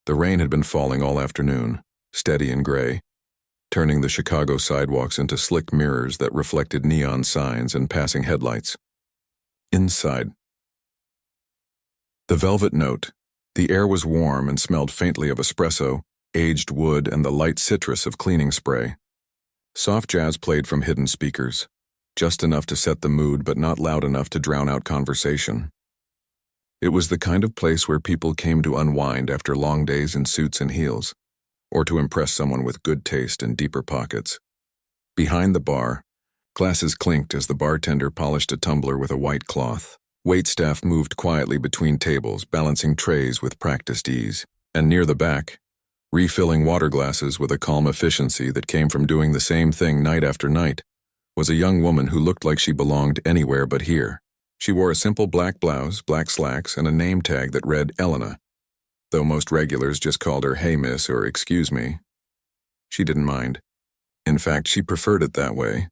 The rain had been falling all afternoon, steady and gray, turning the Chicago sidewalks into slick mirrors that reflected neon signs and passing headlights. Inside. The velvet note. The air was warm and smelled faintly of espresso, aged wood, and the light citrus of cleaning spray. Soft jazz played from hidden speakers, just enough to set the mood but not loud enough to drown out conversation. It was the kind of place where people came to unwind after long days in suits and heels, or to impress someone with good taste and deeper pockets. Behind the bar, glasses clinked as the bartender polished a tumbler with a white cloth. Waitstaff moved quietly between tables, balancing trays with practiced ease. And near the back, refilling water glasses with a calm efficiency that came from doing the same thing night after night, was a young woman who looked like she belonged anywhere but here. She wore a simple black blouse, black slacks, and a name tag that read Elena. Though most regulars just called her "Hey Miss" or "Excuse me," she didn't mind. In fact, she preferred it that way.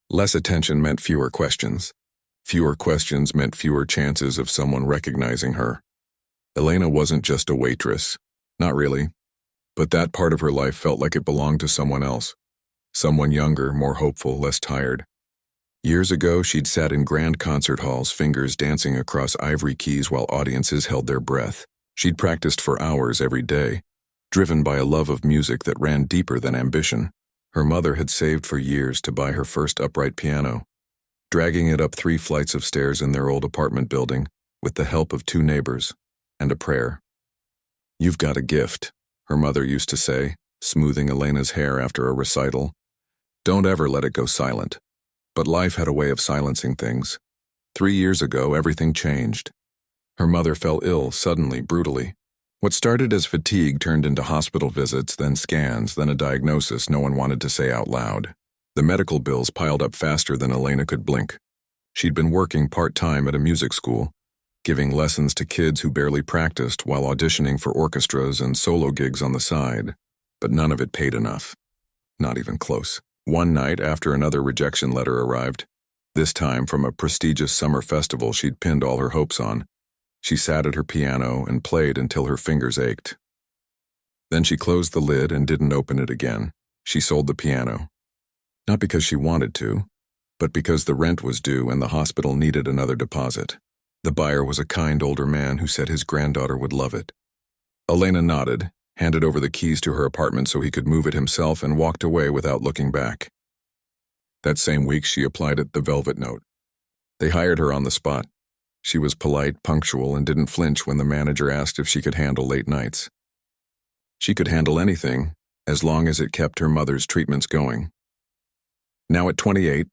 Less attention meant fewer questions. Fewer questions meant fewer chances of someone recognizing her. Elena wasn't just a waitress. Not really. But that part of her life felt like it belonged to someone else. Someone younger, more hopeful, less tired. Years ago, she'd sat in grand concert halls, fingers dancing across ivory keys while audiences held their breath. She'd practiced for hours every day, driven by a love of music that ran deeper than ambition. Her mother had saved for years to buy her first upright piano, dragging it up 3 flights of stairs in their old apartment building with the help of 2 neighbors and a prayer. "You've got a gift," her mother used to say, smoothing Elena's hair after a recital. "Don't ever let it go silent." But life had a way of silencing things. 3 years ago, everything changed. Her mother fell ill suddenly, brutally. What started as fatigue turned into hospital visits, then scans, then a diagnosis no one wanted to say out loud. The medical bills piled up faster than Elena could blink. She'd been working part-time at a music school, giving lessons to kids who barely practiced while auditioning for orchestras and solo gigs on the side, but none of it paid enough. Not even close. One night after another rejection letter arrived, this time from a prestigious summer festival she'd pinned all her hopes on, she sat at her piano and played until her fingers ached. Then she closed the lid and didn't open it again. She sold the piano. Not because she wanted to, but because the rent was due and the hospital needed another deposit. The buyer was a kind older man who said his granddaughter would love it. Elena nodded, handed over the keys to her apartment so he could move it himself, and walked away without looking back. That same week, she applied at the Velvet Note. They hired her on the spot. She was polite, punctual, and didn't flinch when the manager asked if she could handle late nights. She could handle anything, as long as it kept her mother's treatments going. Now at 28,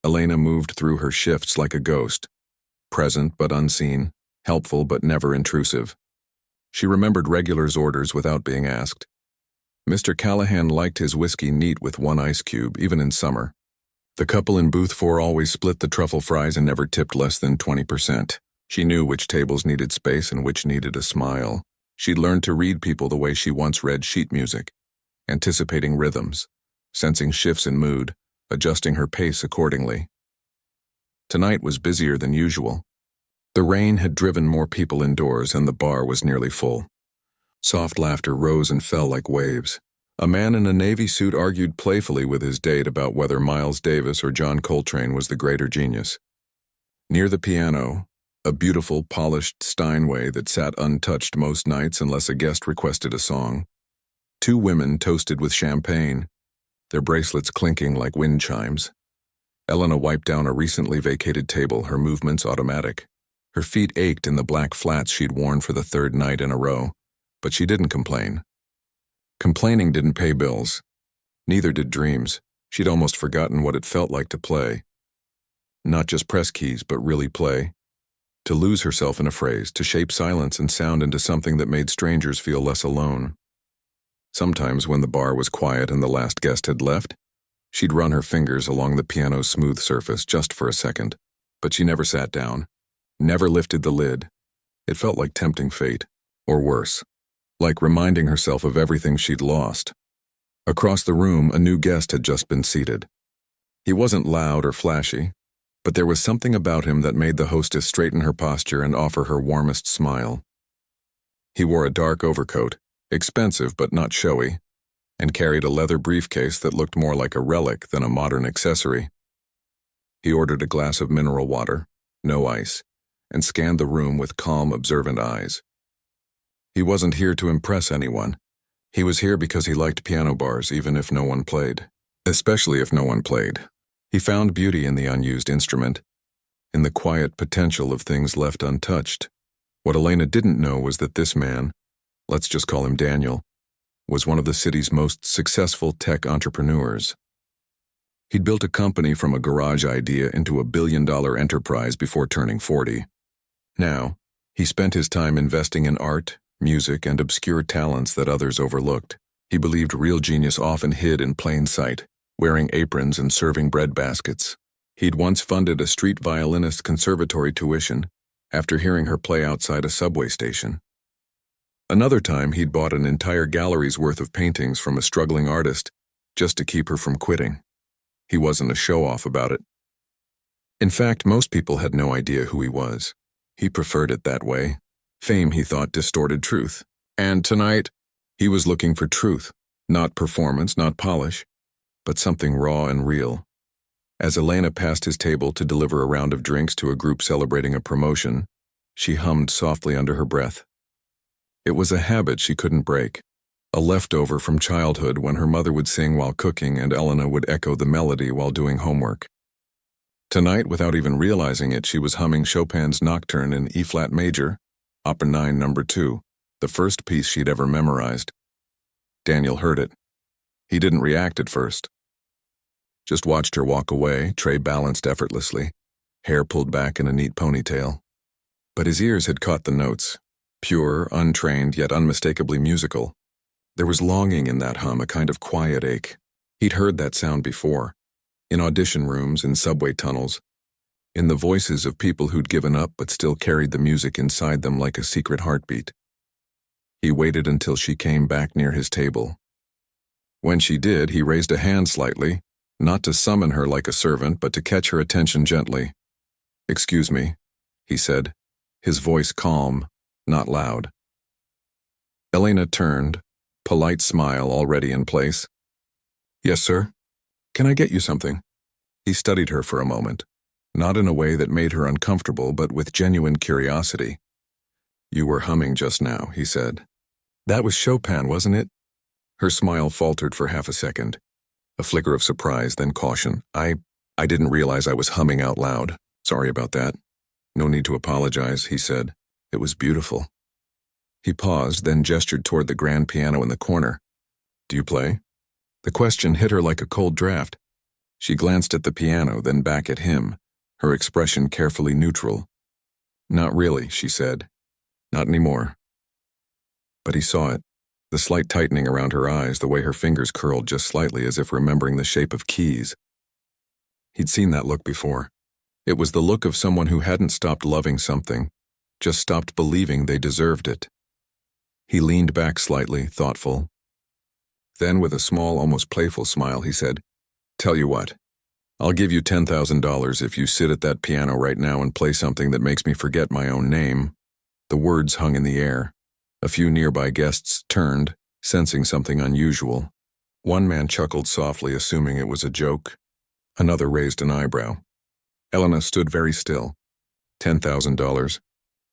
Elena moved through her shifts like a ghost, present but unseen, helpful but never intrusive. She remembered regulars' orders without being asked. Mr. Callahan liked his whiskey neat with 1 ice cube, even in summer. The couple in booth 4 always split the truffle fries and never tipped less than 20%. She knew which tables needed space and which needed a smile. She'd learned to read people the way she once read sheet music, anticipating rhythms, sensing shifts in mood, adjusting her pace accordingly. Tonight was busier than usual. The rain had driven more people indoors and the bar was nearly full. Soft laughter rose and fell like waves. A man in a navy suit argued playfully with his date about whether Miles Davis or John Coltrane was the greater genius. Near the piano, a beautiful, polished Steinway that sat untouched most nights unless a guest requested a song. 2 women toasted with champagne, their bracelets clinking like wind chimes. Elena wiped down a recently vacated table, her movements automatic. Her feet ached in the black flats she'd worn for the 3rd night in a row, but she didn't complain. Complaining didn't pay bills. Neither did dreams. She'd almost forgotten what it felt like to play. Not just press keys, but really play. To lose herself in a phrase, to shape silence and sound into something that made strangers feel less alone. Sometimes when the bar was quiet and the last guest had left, she'd run her fingers along the piano's smooth surface just for a second, but she never sat down. Never lifted the lid. It felt like tempting fate, or worse, like reminding herself of everything she'd lost. Across the room, a new guest had just been seated. He wasn't loud or flashy, but there was something about him that made the hostess straighten her posture and offer her warmest smile. He wore a dark overcoat, expensive but not showy, and carried a leather briefcase that looked more like a relic than a modern accessory. He ordered a glass of mineral water, no ice, and scanned the room with calm, observant eyes. He wasn't here to impress anyone. He was here because he liked piano bars even if no one played. Especially if no one played. He found beauty in the unused instrument, in the quiet potential of things left untouched. What Elena didn't know was that this man, let's just call him Daniel, was one of the city's most successful tech entrepreneurs. He'd built a company from a garage idea into a billion-dollar enterprise before turning 40. Now, he spent his time investing in art, music, and obscure talents that others overlooked. He believed real genius often hid in plain sight, wearing aprons and serving bread baskets. He'd once funded a street violinist's conservatory tuition after hearing her play outside a subway station. Another time, he'd bought an entire gallery's worth of paintings from a struggling artist just to keep her from quitting. He wasn't a show-off about it. In fact, most people had no idea who he was. He preferred it that way. Fame, he thought, distorted truth. And tonight, he was looking for truth, not performance, not polish, but something raw and real. As Elena passed his table to deliver a round of drinks to a group celebrating a promotion, she hummed softly under her breath. It was a habit she couldn't break, a leftover from childhood when her mother would sing while cooking and Elena would echo the melody while doing homework. Tonight, without even realizing it, she was humming Chopin's Nocturne in E-flat major, Opera 9, number 2, the first piece she'd ever memorized. Daniel heard it. He didn't react at first. Just watched her walk away, tray balanced effortlessly, hair pulled back in a neat ponytail. But his ears had caught the notes, pure, untrained, yet unmistakably musical. There was longing in that hum, a kind of quiet ache. He'd heard that sound before, in audition rooms, in subway tunnels, in the voices of people who'd given up but still carried the music inside them like a secret heartbeat. He waited until she came back near his table. When she did, he raised a hand slightly, not to summon her like a servant, but to catch her attention gently. "Excuse me," he said, his voice calm, not loud. Elena turned, polite smile already in place. "Yes, sir. Can I get you something?" He studied her for a moment, not in a way that made her uncomfortable, but with genuine curiosity. "You were humming just now," he said. "That was Chopin, wasn't it?" Her smile faltered for half a second, a flicker of surprise, then caution. I didn't realize I was humming out loud. Sorry about that." "No need to apologize," he said. "It was beautiful." He paused, then gestured toward the grand piano in the corner. "Do you play?" The question hit her like a cold draft. She glanced at the piano, then back at him, her expression carefully neutral. "Not really," she said. "Not anymore." But he saw it, the slight tightening around her eyes, the way her fingers curled just slightly as if remembering the shape of keys. He'd seen that look before. It was the look of someone who hadn't stopped loving something, just stopped believing they deserved it. He leaned back slightly, thoughtful. Then, with a small, almost playful smile, he said, "Tell you what, I'll give you $10,000 if you sit at that piano right now and play something that makes me forget my own name." The words hung in the air. A few nearby guests turned, sensing something unusual. One man chuckled softly, assuming it was a joke. Another raised an eyebrow. Elena stood very still. $10,000.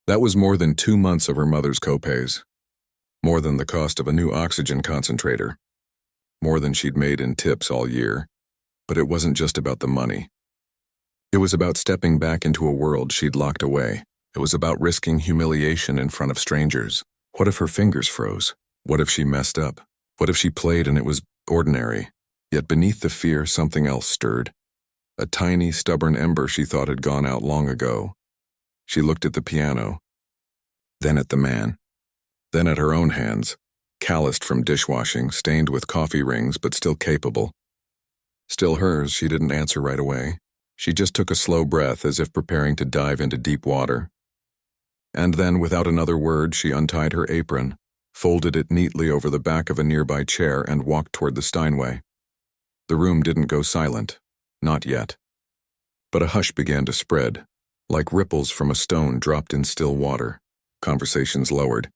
That was more than 2 months of her mother's copays. More than the cost of a new oxygen concentrator. More than she'd made in tips all year. But it wasn't just about the money. It was about stepping back into a world she'd locked away. It was about risking humiliation in front of strangers. What if her fingers froze? What if she messed up? What if she played and it was ordinary? Yet beneath the fear, something else stirred. A tiny, stubborn ember she thought had gone out long ago. She looked at the piano, then at the man, then at her own hands, calloused from dishwashing, stained with coffee rings, but still capable. Still hers, she didn't answer right away. She just took a slow breath as if preparing to dive into deep water. And then, without another word, she untied her apron, folded it neatly over the back of a nearby chair, and walked toward the Steinway. The room didn't go silent. Not yet. But a hush began to spread, like ripples from a stone dropped in still water. Conversations lowered.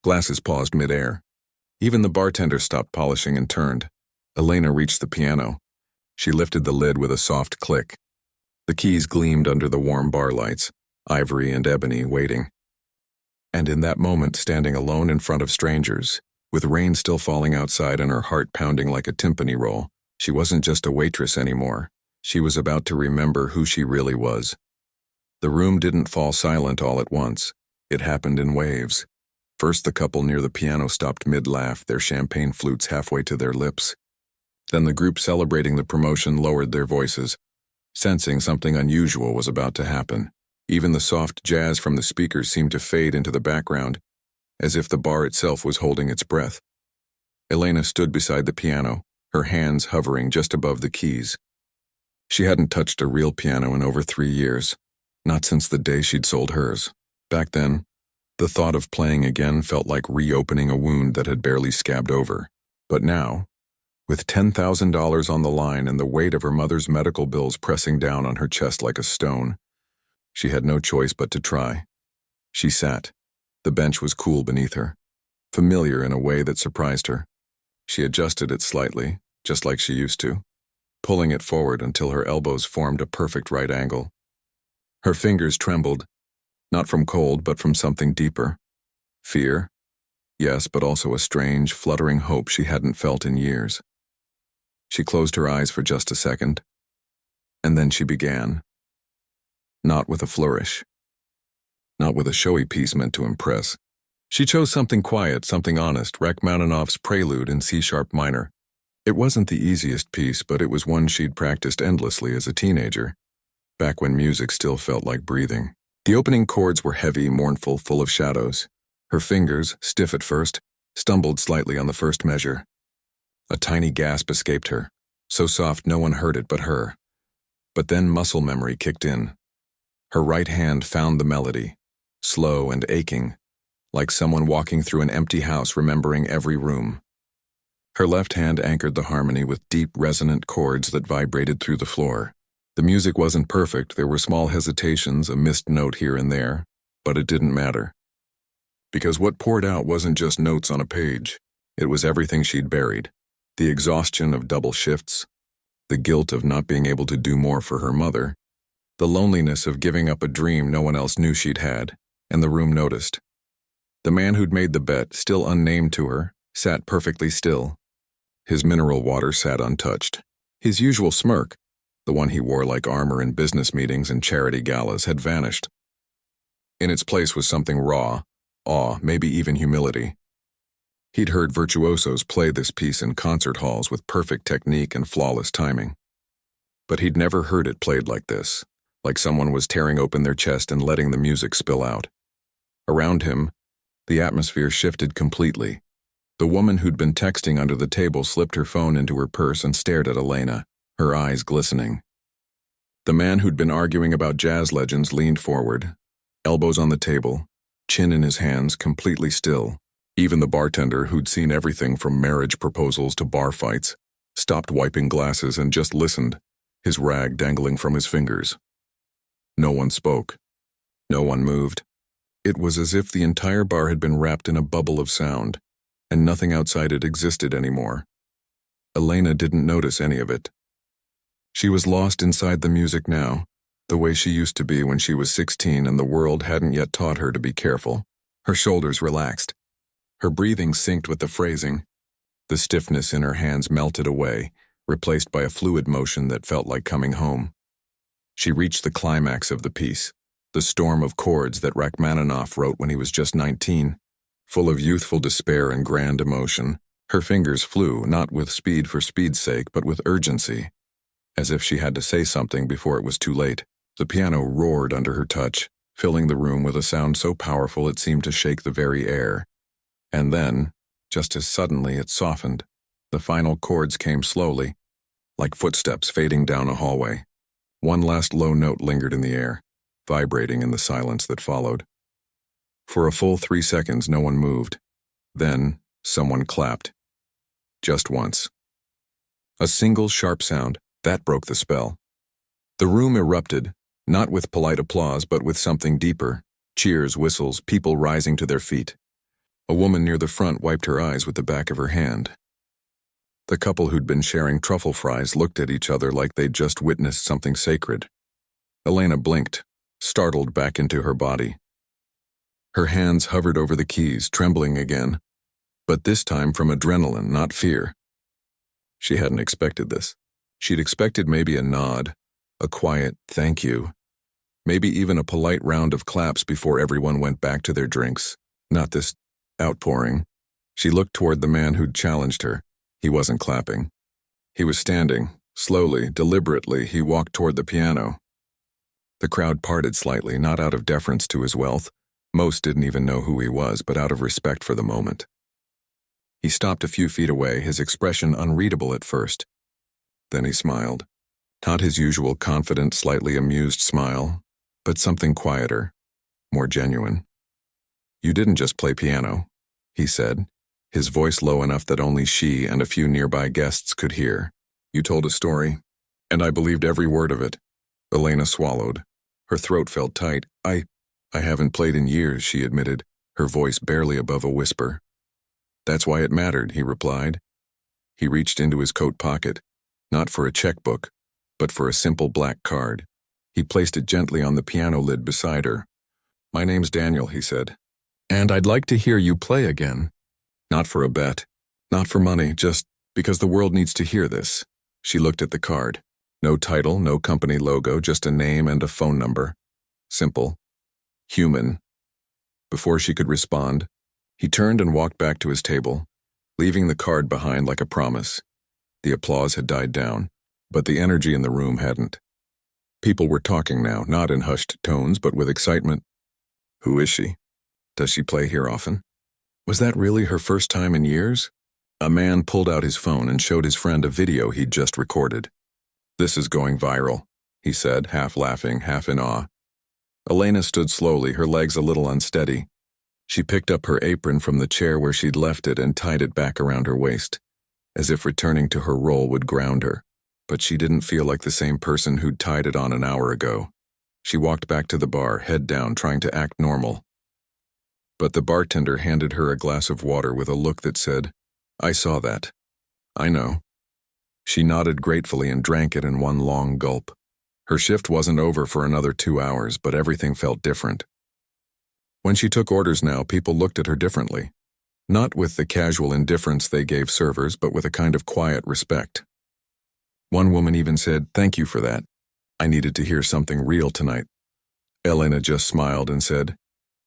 Glasses paused mid-air. Even the bartender stopped polishing and turned. Elena reached the piano. She lifted the lid with a soft click. The keys gleamed under the warm bar lights, ivory and ebony waiting. And in that moment, standing alone in front of strangers, with rain still falling outside and her heart pounding like a timpani roll, she wasn't just a waitress anymore. She was about to remember who she really was. The room didn't fall silent all at once. It happened in waves. First, the couple near the piano stopped mid-laugh, their champagne flutes halfway to their lips. Then the group celebrating the promotion lowered their voices, sensing something unusual was about to happen. Even the soft jazz from the speakers seemed to fade into the background, as if the bar itself was holding its breath. Elena stood beside the piano, her hands hovering just above the keys. She hadn't touched a real piano in over 3 years, not since the day she'd sold hers. Back then, the thought of playing again felt like reopening a wound that had barely scabbed over. But now, with $10,000 on the line and the weight of her mother's medical bills pressing down on her chest like a stone, she had no choice but to try. She sat. The bench was cool beneath her, familiar in a way that surprised her. She adjusted it slightly, just like she used to, pulling it forward until her elbows formed a perfect right angle. Her fingers trembled, not from cold but from something deeper. Fear? Yes, but also a strange, fluttering hope she hadn't felt in years. She closed her eyes for just a second, and then she began. Not with a flourish. Not with a showy piece meant to impress. She chose something quiet, something honest, Rachmaninoff's Prelude in C-sharp minor. It wasn't the easiest piece, but it was one she'd practiced endlessly as a teenager, back when music still felt like breathing. The opening chords were heavy, mournful, full of shadows. Her fingers, stiff at first, stumbled slightly on the first measure. A tiny gasp escaped her, so soft no one heard it but her. But then muscle memory kicked in. Her right hand found the melody, slow and aching, like someone walking through an empty house remembering every room. Her left hand anchored the harmony with deep, resonant chords that vibrated through the floor. The music wasn't perfect, there were small hesitations, a missed note here and there, but it didn't matter. Because what poured out wasn't just notes on a page, it was everything she'd buried. The exhaustion of double shifts, the guilt of not being able to do more for her mother, the loneliness of giving up a dream no one else knew she'd had, and the room noticed. The man who'd made the bet, still unnamed to her, sat perfectly still. His mineral water sat untouched. His usual smirk, the one he wore like armor in business meetings and charity galas, had vanished. In its place was something raw, awe, maybe even humility. He'd heard virtuosos play this piece in concert halls with perfect technique and flawless timing. But he'd never heard it played like this, like someone was tearing open their chest and letting the music spill out. Around him, the atmosphere shifted completely. The woman who'd been texting under the table slipped her phone into her purse and stared at Elena, her eyes glistening. The man who'd been arguing about jazz legends leaned forward, elbows on the table, chin in his hands, completely still. Even the bartender, who'd seen everything from marriage proposals to bar fights, stopped wiping glasses and just listened, his rag dangling from his fingers. No one spoke. No one moved. It was as if the entire bar had been wrapped in a bubble of sound, and nothing outside it existed anymore. Elena didn't notice any of it. She was lost inside the music now, the way she used to be when she was 16 and the world hadn't yet taught her to be careful. Her shoulders relaxed. Her breathing synced with the phrasing. The stiffness in her hands melted away, replaced by a fluid motion that felt like coming home. She reached the climax of the piece, the storm of chords that Rachmaninoff wrote when he was just 19. Full of youthful despair and grand emotion, her fingers flew, not with speed for speed's sake, but with urgency, as if she had to say something before it was too late. The piano roared under her touch, filling the room with a sound so powerful it seemed to shake the very air. And then, just as suddenly, it softened. The final chords came slowly, like footsteps fading down a hallway. One last low note lingered in the air, vibrating in the silence that followed. For a full 3 seconds, no one moved. Then, someone clapped. Just once. A single sharp sound, that broke the spell. The room erupted, not with polite applause but with something deeper. Cheers, whistles, people rising to their feet. A woman near the front wiped her eyes with the back of her hand. The couple who'd been sharing truffle fries looked at each other like they'd just witnessed something sacred. Elena blinked, startled back into her body. Her hands hovered over the keys, trembling again, but this time from adrenaline, not fear. She hadn't expected this. She'd expected maybe a nod, a quiet thank you, maybe even a polite round of claps before everyone went back to their drinks. Not this outpouring. She looked toward the man who'd challenged her. He wasn't clapping. He was standing. Slowly, deliberately, he walked toward the piano. The crowd parted slightly, not out of deference to his wealth. Most didn't even know who he was, but out of respect for the moment. He stopped a few feet away, his expression unreadable at first. Then he smiled. Not his usual confident, slightly amused smile, but something quieter, more genuine. "You didn't just play piano," he said, his voice low enough that only she and a few nearby guests could hear. "You told a story, and I believed every word of it." Elena swallowed. Her throat felt tight. I haven't played in years," she admitted, her voice barely above a whisper. "That's why it mattered," he replied. He reached into his coat pocket, not for a checkbook, but for a simple black card. He placed it gently on the piano lid beside her. "My name's Daniel," he said, "and I'd like to hear you play again. Not for a bet, not for money, just because the world needs to hear this." She looked at the card. No title, no company logo, just a name and a phone number. Simple. Human. Before she could respond, he turned and walked back to his table, leaving the card behind like a promise. The applause had died down, but the energy in the room hadn't. People were talking now, not in hushed tones, but with excitement. Who is she? Does she play here often? Was that really her first time in years? A man pulled out his phone and showed his friend a video he'd just recorded. "This is going viral," he said, half laughing, half in awe. Elena stood slowly, her legs a little unsteady. She picked up her apron from the chair where she'd left it and tied it back around her waist, as if returning to her role would ground her. But she didn't feel like the same person who'd tied it on an hour ago. She walked back to the bar, head down, trying to act normal. But the bartender handed her a glass of water with a look that said, "I saw that. I know." She nodded gratefully and drank it in one long gulp. Her shift wasn't over for another 2 hours, but everything felt different. When she took orders now, people looked at her differently. Not with the casual indifference they gave servers, but with a kind of quiet respect. One woman even said, "Thank you for that. I needed to hear something real tonight." Elena just smiled and said,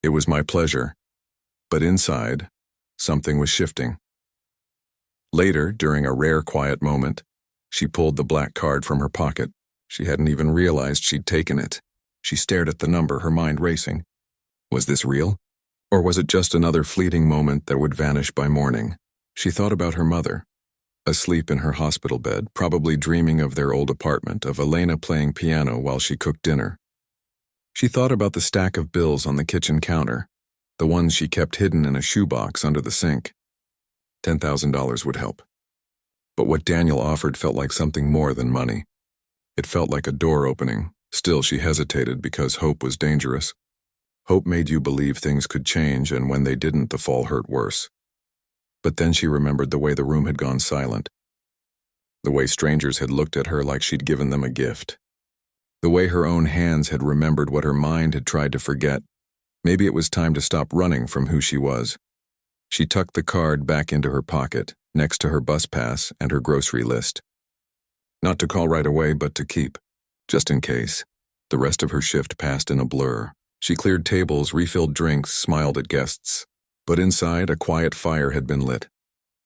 "It was my pleasure." But inside, something was shifting. Later, during a rare quiet moment, she pulled the black card from her pocket. She hadn't even realized she'd taken it. She stared at the number, her mind racing. Was this real? Or was it just another fleeting moment that would vanish by morning? She thought about her mother, asleep in her hospital bed, probably dreaming of their old apartment, of Elena playing piano while she cooked dinner. She thought about the stack of bills on the kitchen counter, the ones she kept hidden in a shoebox under the sink. $10,000 would help. But what Daniel offered felt like something more than money. It felt like a door opening. Still, she hesitated because hope was dangerous. Hope made you believe things could change, and when they didn't, the fall hurt worse. But then she remembered the way the room had gone silent. The way strangers had looked at her like she'd given them a gift. The way her own hands had remembered what her mind had tried to forget. Maybe it was time to stop running from who she was. She tucked the card back into her pocket, next to her bus pass and her grocery list. Not to call right away, but to keep, just in case. The rest of her shift passed in a blur. She cleared tables, refilled drinks, smiled at guests. But inside, a quiet fire had been lit.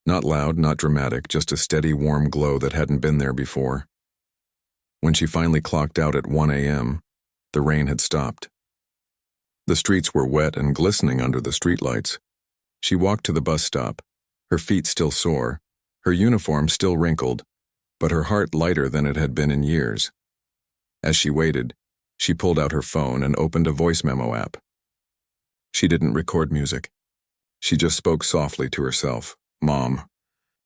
Not loud, not dramatic, just a steady, warm glow that hadn't been there before. When she finally clocked out at 1 a.m., the rain had stopped. The streets were wet and glistening under the streetlights. She walked to the bus stop, her feet still sore, her uniform still wrinkled, but her heart lighter than it had been in years. As she waited, she pulled out her phone and opened a voice memo app. She didn't record music. She just spoke softly to herself. "Mom,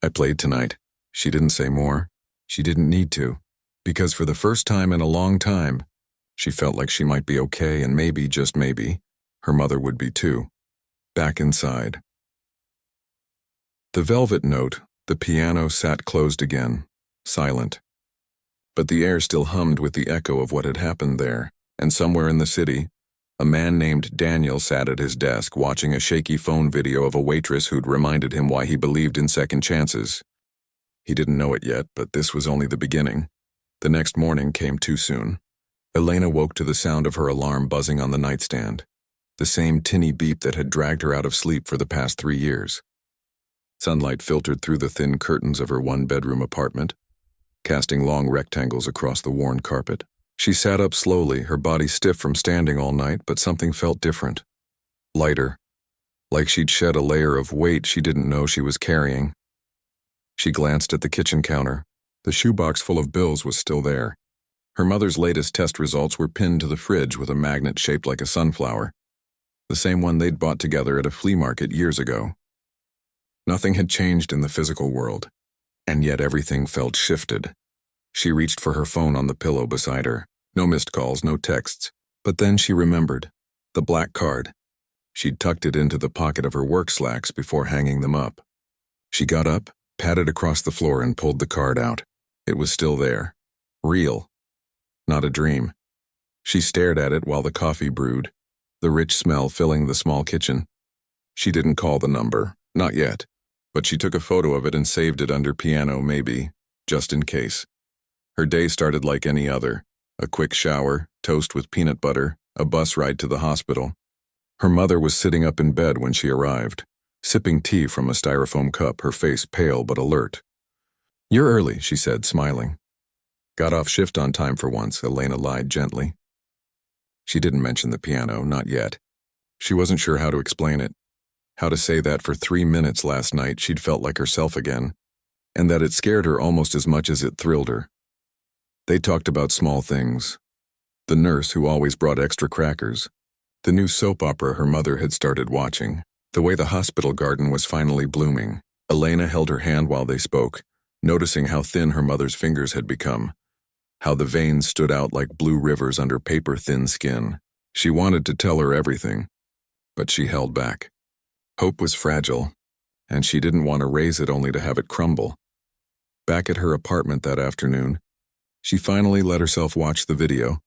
I played tonight." She didn't say more. She didn't need to, because for the first time in a long time, she felt like she might be okay, and maybe, just maybe, her mother would be too. Back inside. The velvet note, the piano sat closed again, silent. But the air still hummed with the echo of what had happened there, and somewhere in the city, a man named Daniel sat at his desk watching a shaky phone video of a waitress who'd reminded him why he believed in second chances. He didn't know it yet, but this was only the beginning. The next morning came too soon. Elena woke to the sound of her alarm buzzing on the nightstand, the same tinny beep that had dragged her out of sleep for the past 3 years. Sunlight filtered through the thin curtains of her one-bedroom apartment, casting long rectangles across the worn carpet. She sat up slowly, her body stiff from standing all night, but something felt different. Lighter, like she'd shed a layer of weight she didn't know she was carrying. She glanced at the kitchen counter. The shoebox full of bills was still there. Her mother's latest test results were pinned to the fridge with a magnet shaped like a sunflower, the same one they'd bought together at a flea market years ago. Nothing had changed in the physical world, and yet everything felt shifted. She reached for her phone on the pillow beside her. No missed calls, no texts. But then she remembered. The black card. She'd tucked it into the pocket of her work slacks before hanging them up. She got up, patted across the floor, and pulled the card out. It was still there. Real. Not a dream. She stared at it while the coffee brewed, the rich smell filling the small kitchen. She didn't call the number, not yet, but she took a photo of it and saved it under piano, maybe, just in case. Her day started like any other. A quick shower, toast with peanut butter, a bus ride to the hospital. Her mother was sitting up in bed when she arrived, sipping tea from a styrofoam cup, her face pale but alert. "You're early," she said, smiling. "Got off shift on time for once," Elena lied gently. She didn't mention the piano, not yet. She wasn't sure how to explain it, how to say that for 3 minutes last night she'd felt like herself again, and that it scared her almost as much as it thrilled her. They talked about small things. The nurse who always brought extra crackers, the new soap opera her mother had started watching, the way the hospital garden was finally blooming. Elena held her hand while they spoke, noticing how thin her mother's fingers had become, how the veins stood out like blue rivers under paper-thin skin. She wanted to tell her everything, but she held back. Hope was fragile, and she didn't want to raise it only to have it crumble. Back at her apartment that afternoon, she finally let herself watch the video.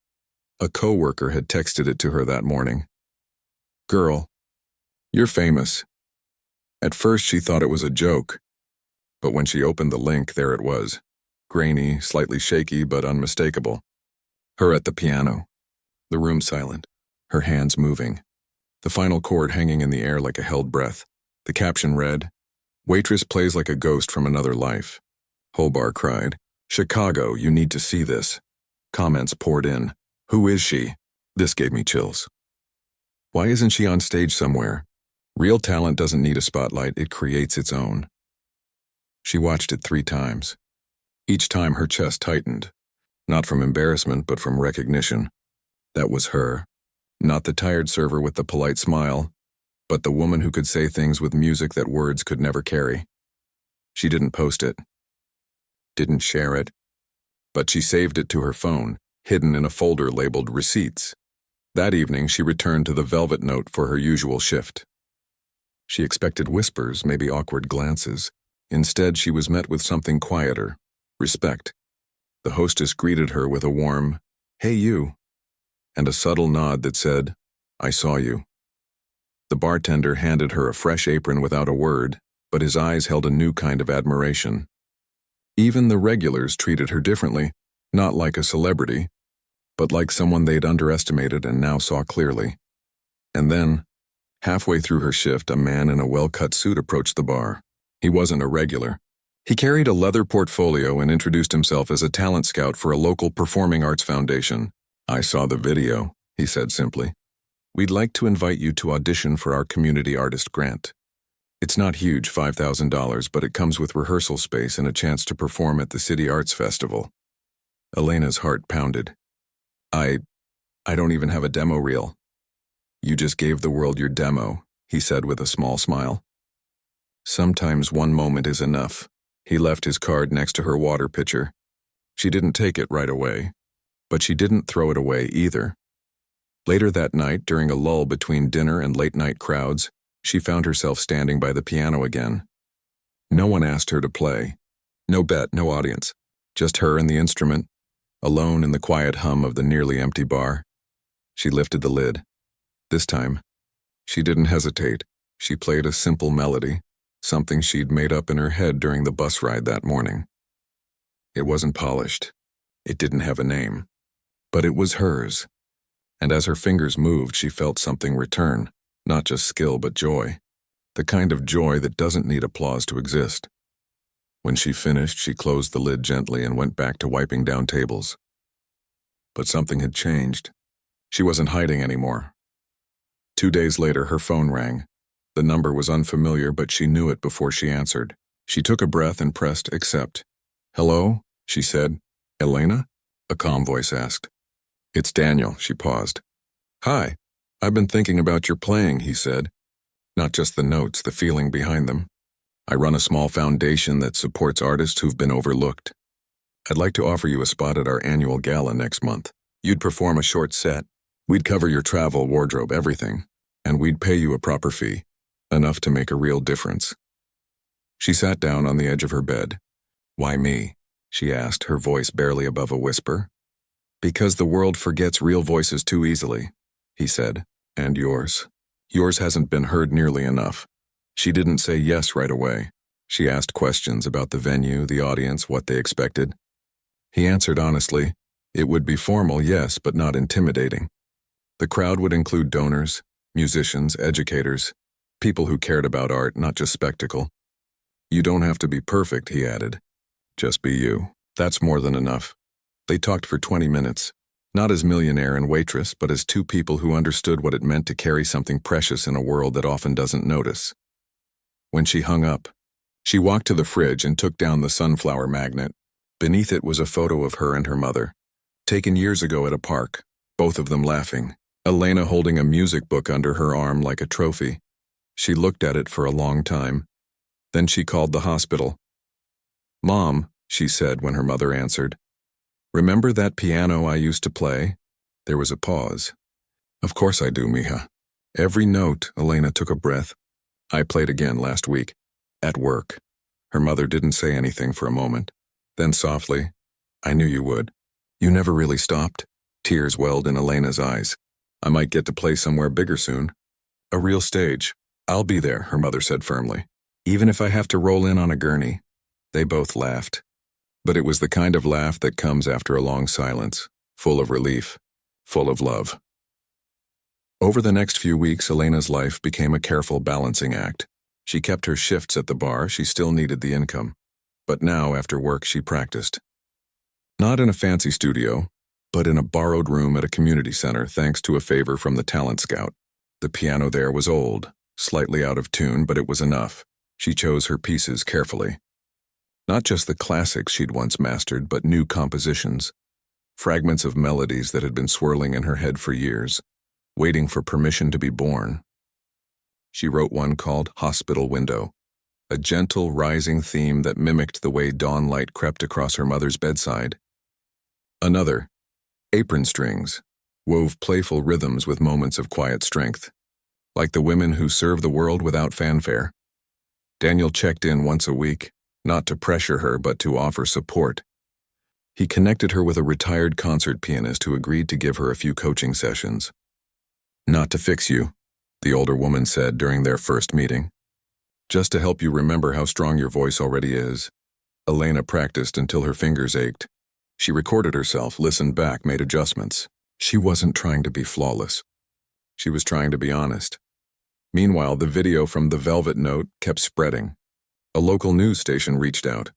A coworker had texted it to her that morning. "Girl, you're famous." At first she thought it was a joke, but when she opened the link, there it was. Grainy, slightly shaky, but unmistakable. Her at the piano. The room silent, her hands moving. The final chord hanging in the air like a held breath. The caption read, "Waitress plays like a ghost from another life." Holbar cried, "Chicago, you need to see this." Comments poured in. "Who is she?" This gave me chills. Why isn't she on stage somewhere? Real talent doesn't need a spotlight, it creates its own. She watched it 3 times. Each time her chest tightened, not from embarrassment but from recognition. That was her. Not the tired server with the polite smile, but the woman who could say things with music that words could never carry. She didn't post it, didn't share it, but she saved it to her phone, hidden in a folder labeled Receipts. That evening she returned to the velvet note for her usual shift. She expected whispers, maybe awkward glances. Instead, she was met with something quieter. Respect. The hostess greeted her with a warm, "Hey you," and a subtle nod that said, "I saw you." The bartender handed her a fresh apron without a word, but his eyes held a new kind of admiration. Even the regulars treated her differently, not like a celebrity, but like someone they'd underestimated and now saw clearly. And then, halfway through her shift, a man in a well-cut suit approached the bar. He wasn't a regular. He carried a leather portfolio and introduced himself as a talent scout for a local performing arts foundation. "I saw the video," he said simply. "We'd like to invite you to audition for our community artist grant. It's not huge, $5,000, but it comes with rehearsal space and a chance to perform at the City Arts Festival." Elena's heart pounded. I don't even have a demo reel." "You just gave the world your demo," he said with a small smile. "Sometimes one moment is enough." He left his card next to her water pitcher. She didn't take it right away, but she didn't throw it away either. Later that night, during a lull between dinner and late-night crowds, she found herself standing by the piano again. No one asked her to play. No bet, no audience. Just her and the instrument, alone in the quiet hum of the nearly empty bar. She lifted the lid. This time, she didn't hesitate. She played a simple melody, something she'd made up in her head during the bus ride that morning. It wasn't polished. It didn't have a name. But it was hers. And as her fingers moved, she felt something return, not just skill but joy. The kind of joy that doesn't need applause to exist. When she finished, she closed the lid gently and went back to wiping down tables. But something had changed. She wasn't hiding anymore. 2 days later, her phone rang. The number was unfamiliar, but she knew it before she answered. She took a breath and pressed accept. "Hello?" she said. "Elena?" a calm voice asked. "It's Daniel," she paused. "Hi. I've been thinking about your playing," he said. "Not just the notes, the feeling behind them. I run a small foundation that supports artists who've been overlooked. I'd like to offer you a spot at our annual gala next month. You'd perform a short set. We'd cover your travel, wardrobe, everything. And we'd pay you a proper fee, enough to make a real difference." She sat down on the edge of her bed. "Why me?" she asked, her voice barely above a whisper. "Because the world forgets real voices too easily," he said. "And yours? Yours hasn't been heard nearly enough." She didn't say yes right away. She asked questions about the venue, the audience, what they expected. He answered honestly. It would be formal, yes, but not intimidating. The crowd would include donors, musicians, educators, people who cared about art, not just spectacle. "You don't have to be perfect," he added. "Just be you. That's more than enough." They talked for 20 minutes, not as Millionaire and Waitress, but as two people who understood what it meant to carry something precious in a world that often doesn't notice. When she hung up, she walked to the fridge and took down the sunflower magnet. Beneath it was a photo of her and her mother, taken years ago at a park, both of them laughing, Elena holding a music book under her arm like a trophy. She looked at it for a long time. Then she called the hospital. "Mom," she said when her mother answered, "remember that piano I used to play?" There was a pause. "Of course I do, mija." Every note. Elena took a breath. "I played again last week. At work." Her mother didn't say anything for a moment. Then softly, "I knew you would. You never really stopped." Tears welled in Elena's eyes. "I might get to play somewhere bigger soon. A real stage. I'll be there," her mother said firmly. "Even if I have to roll in on a gurney." They both laughed. But it was the kind of laugh that comes after a long silence, full of relief, full of love. Over the next few weeks, Elena's life became a careful balancing act. She kept her shifts at the bar. She still needed the income. But now, after work, she practiced. Not in a fancy studio, but in a borrowed room at a community center, thanks to a favor from the talent scout. The piano there was old, slightly out of tune, but it was enough. She chose her pieces carefully. Not just the classics she'd once mastered, but new compositions, fragments of melodies that had been swirling in her head for years, waiting for permission to be born. She wrote one called Hospital Window, a gentle, rising theme that mimicked the way dawn light crept across her mother's bedside. Another, Apron Strings, wove playful rhythms with moments of quiet strength, like the women who serve the world without fanfare. Daniel checked in once a week, not to pressure her but to offer support. He connected her with a retired concert pianist who agreed to give her a few coaching sessions. "Not to fix you," the older woman said during their first meeting. "Just to help you remember how strong your voice already is." Elena practiced until her fingers ached. She recorded herself, listened back, made adjustments. She wasn't trying to be flawless. She was trying to be honest. Meanwhile, the video from The Velvet Note kept spreading. A local news station reached out.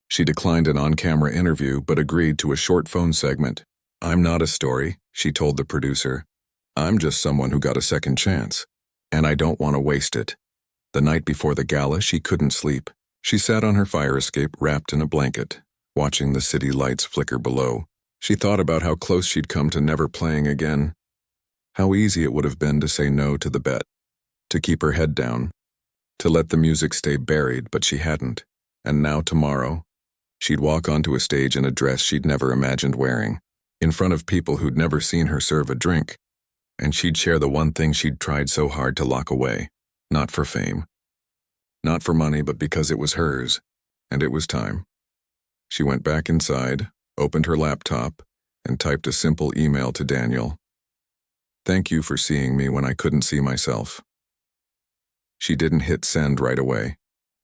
She declined an on-camera interview but agreed to a short phone segment. "I'm not a story," she told the producer. "I'm just someone who got a second chance, and I don't want to waste it." The night before the gala, she couldn't sleep. She sat on her fire escape wrapped in a blanket, watching the city lights flicker below. She thought about how close she'd come to never playing again. How easy it would have been to say no to the bet, to keep her head down, to let the music stay buried, but she hadn't. And now tomorrow, she'd walk onto a stage in a dress she'd never imagined wearing, in front of people who'd never seen her serve a drink. And she'd share the one thing she'd tried so hard to lock away, not for fame, Not for money, but because it was hers, and it was time. She went back inside, opened her laptop, and typed a simple email to Daniel. "Thank you for seeing me when I couldn't see myself." She didn't hit send right away.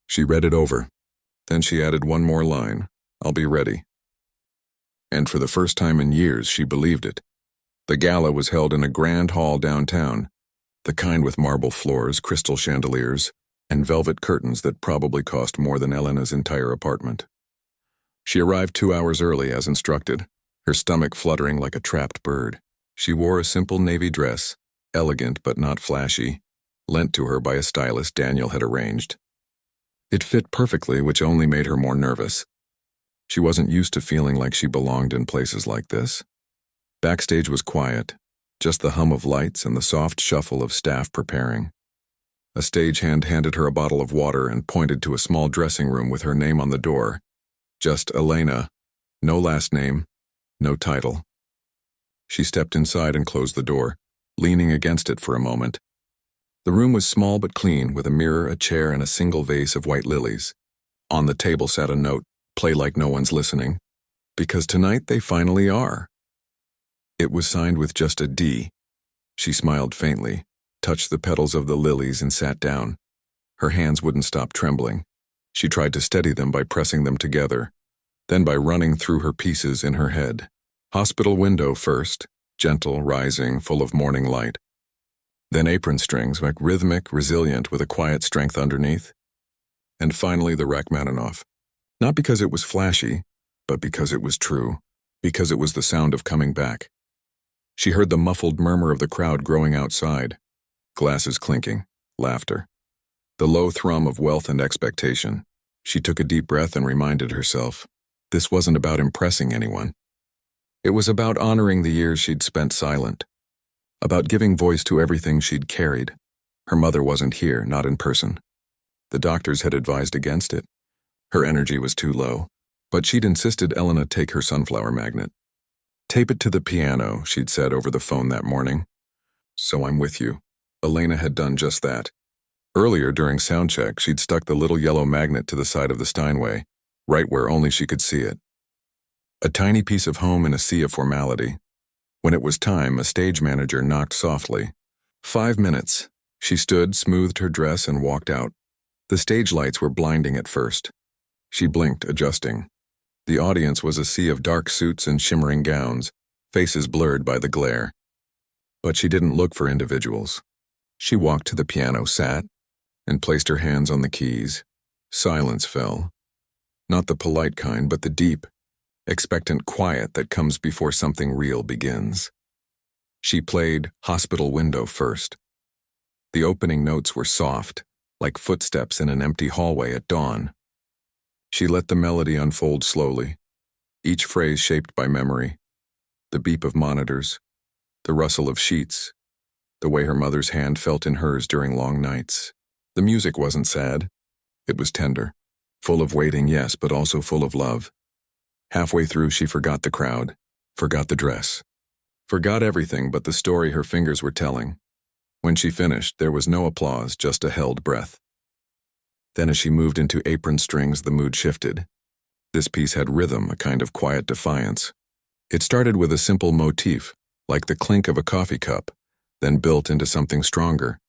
She read it over. Then she added one more line, "I'll be ready." And for the first time in years, she believed it. The gala was held in a grand hall downtown, the kind with marble floors, crystal chandeliers, and velvet curtains that probably cost more than Elena's entire apartment. She arrived 2 hours early as instructed, her stomach fluttering like a trapped bird. She wore a simple navy dress, elegant but not flashy, lent to her by a stylist Daniel had arranged. It fit perfectly, which only made her more nervous. She wasn't used to feeling like she belonged in places like this. Backstage was quiet, just the hum of lights and the soft shuffle of staff preparing. A stagehand handed her a bottle of water and pointed to a small dressing room with her name on the door. Just Elena. No last name, no title. She stepped inside and closed the door, leaning against it for a moment. The room was small but clean, with a mirror, a chair, and a single vase of white lilies. On the table sat a note, "Play like no one's listening, because tonight they finally are." It was signed with just a D. She smiled faintly, touched the petals of the lilies, and sat down. Her hands wouldn't stop trembling. She tried to steady them by pressing them together, then by running through her pieces in her head. Hospital window first, gentle, rising, full of morning light. Then apron strings, like rhythmic, resilient, with a quiet strength underneath. And finally the Rachmaninoff. Not because it was flashy, but because it was true, because it was the sound of coming back. She heard the muffled murmur of the crowd growing outside, glasses clinking, laughter, the low thrum of wealth and expectation. She took a deep breath and reminded herself, this wasn't about impressing anyone. It was about honoring the years she'd spent silent, about giving voice to everything she'd carried. Her mother wasn't here, not in person. The doctors had advised against it. Her energy was too low, but she'd insisted Elena take her sunflower magnet. "Tape it to the piano," she'd said over the phone that morning. "So I'm with you." Elena had done just that. Earlier during soundcheck, she'd stuck the little yellow magnet to the side of the Steinway, right where only she could see it. A tiny piece of home in a sea of formality. When it was time, a stage manager knocked softly. 5 minutes. She stood, smoothed her dress, and walked out. The stage lights were blinding at first. She blinked, adjusting. The audience was a sea of dark suits and shimmering gowns, faces blurred by the glare. But she didn't look for individuals. She walked to the piano, sat, and placed her hands on the keys. Silence fell. Not the polite kind, but the deep, expectant quiet that comes before something real begins. She played Hospital Window first. The opening notes were soft, like footsteps in an empty hallway at dawn. She let the melody unfold slowly, each phrase shaped by memory, the beep of monitors, the rustle of sheets, the way her mother's hand felt in hers during long nights. The music wasn't sad. It was tender, full of waiting, yes, but also full of love. Halfway through, she forgot the crowd, forgot the dress, forgot everything but the story her fingers were telling. When she finished, there was no applause, just a held breath. Then as she moved into apron strings, the mood shifted. This piece had rhythm, a kind of quiet defiance. It started with a simple motif, like the clink of a coffee cup, then built into something stronger,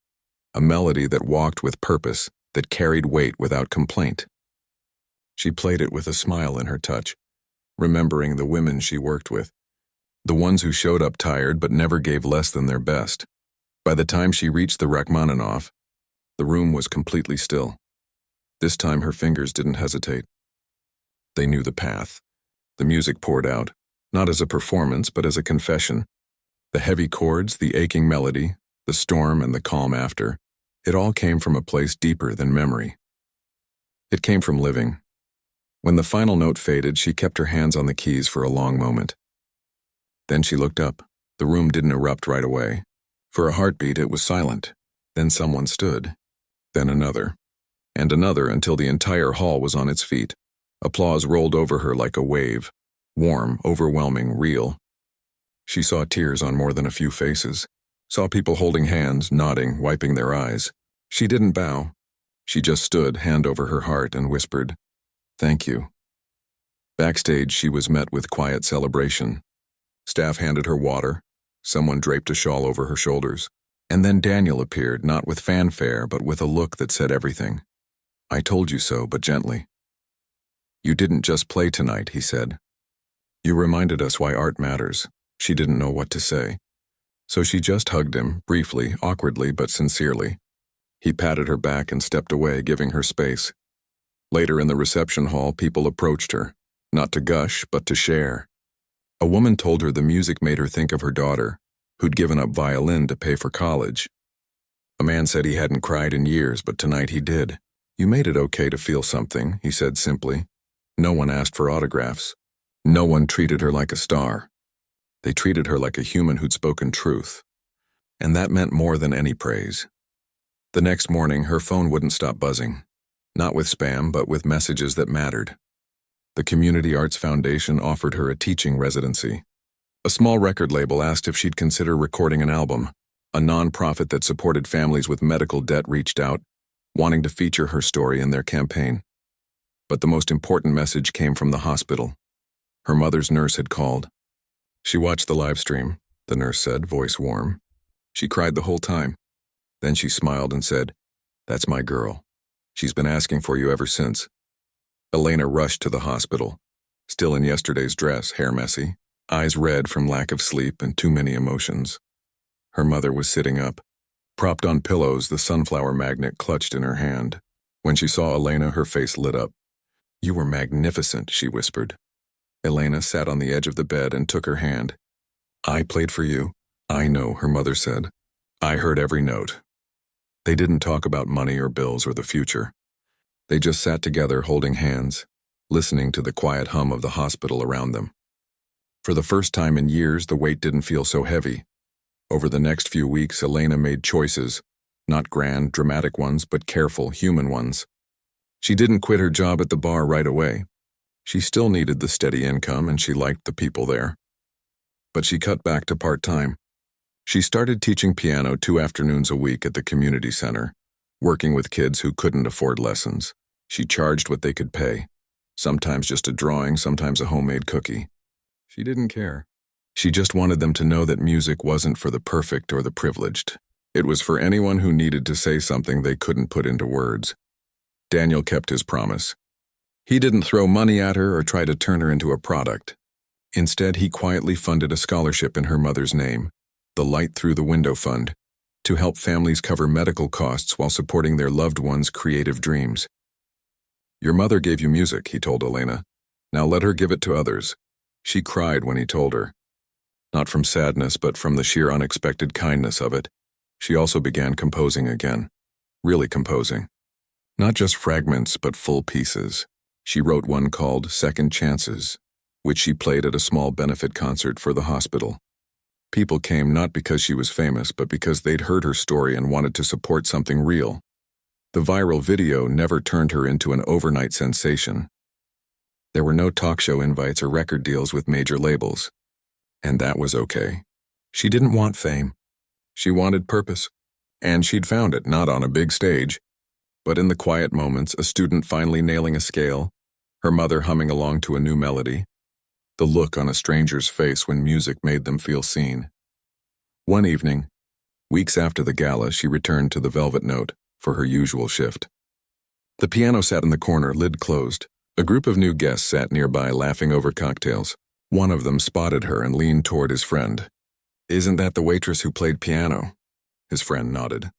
a melody that walked with purpose, that carried weight without complaint. She played it with a smile in her touch, remembering the women she worked with, the ones who showed up tired but never gave less than their best. By the time she reached the Rachmaninoff, the room was completely still. This time her fingers didn't hesitate. They knew the path. The music poured out, not as a performance but as a confession. The heavy chords, the aching melody, the storm and the calm after, it all came from a place deeper than memory. It came from living. When the final note faded, she kept her hands on the keys for a long moment. Then she looked up. The room didn't erupt right away. For a heartbeat, it was silent. Then someone stood. Then another. And another until the entire hall was on its feet. Applause rolled over her like a wave. Warm, overwhelming, real. She saw tears on more than a few faces. Saw people holding hands, nodding, wiping their eyes. She didn't bow. She just stood, hand over her heart, and whispered, "Thank you." Backstage, she was met with quiet celebration. Staff handed her water, someone draped a shawl over her shoulders, and then Daniel appeared, not with fanfare, but with a look that said everything. "I told you so, but gently." "You didn't just play tonight," he said. "You reminded us why art matters." She didn't know what to say. So she just hugged him, briefly, awkwardly, but sincerely. He patted her back and stepped away, giving her space. Later in the reception hall, people approached her, not to gush, but to share. A woman told her the music made her think of her daughter, who'd given up violin to pay for college. A man said he hadn't cried in years, but tonight he did. "You made it okay to feel something," he said simply. No one asked for autographs. No one treated her like a star. They treated her like a human who'd spoken truth. And that meant more than any praise. The next morning, her phone wouldn't stop buzzing. Not with spam, but with messages that mattered. The Community Arts Foundation offered her a teaching residency. A small record label asked if she'd consider recording an album. A nonprofit that supported families with medical debt reached out, wanting to feature her story in their campaign. But the most important message came from the hospital. Her mother's nurse had called. "She watched the live stream," the nurse said, voice warm. "She cried the whole time. Then she smiled and said, 'That's my girl. She's been asking for you ever since.'" Elena rushed to the hospital, still in yesterday's dress, hair messy, eyes red from lack of sleep and too many emotions. Her mother was sitting up, propped on pillows, the sunflower magnet clutched in her hand. When she saw Elena, her face lit up. "You were magnificent," she whispered. Elena sat on the edge of the bed and took her hand. "I played for you." "I know," her mother said. "I heard every note." They didn't talk about money or bills or the future. They just sat together holding hands, listening to the quiet hum of the hospital around them. For the first time in years, the weight didn't feel so heavy. Over the next few weeks, Elena made choices, not grand, dramatic ones, but careful, human ones. She didn't quit her job at the bar right away. She still needed the steady income and she liked the people there. But she cut back to part-time. She started teaching piano 2 afternoons a week at the community center, working with kids who couldn't afford lessons. She charged what they could pay, sometimes just a drawing, sometimes a homemade cookie. She didn't care. She just wanted them to know that music wasn't for the perfect or the privileged. It was for anyone who needed to say something they couldn't put into words. Daniel kept his promise. He didn't throw money at her or try to turn her into a product. Instead, he quietly funded a scholarship in her mother's name, the Light Through the Window Fund, to help families cover medical costs while supporting their loved ones' creative dreams. "Your mother gave you music," he told Elena. "Now let her give it to others." She cried when he told her. Not from sadness, but from the sheer unexpected kindness of it. She also began composing again. Really composing. Not just fragments, but full pieces. She wrote one called Second Chances, which she played at a small benefit concert for the hospital. People came not because she was famous, but because they'd heard her story and wanted to support something real. The viral video never turned her into an overnight sensation. There were no talk show invites or record deals with major labels. And that was okay. She didn't want fame. She wanted purpose. And she'd found it, not on a big stage, but in the quiet moments, a student finally nailing a scale, her mother humming along to a new melody, the look on a stranger's face when music made them feel seen. One evening, weeks after the gala, she returned to the Velvet Note for her usual shift. The piano sat in the corner, lid closed. A group of new guests sat nearby, laughing over cocktails. One of them spotted her and leaned toward his friend. "Isn't that the waitress who played piano?" His friend nodded.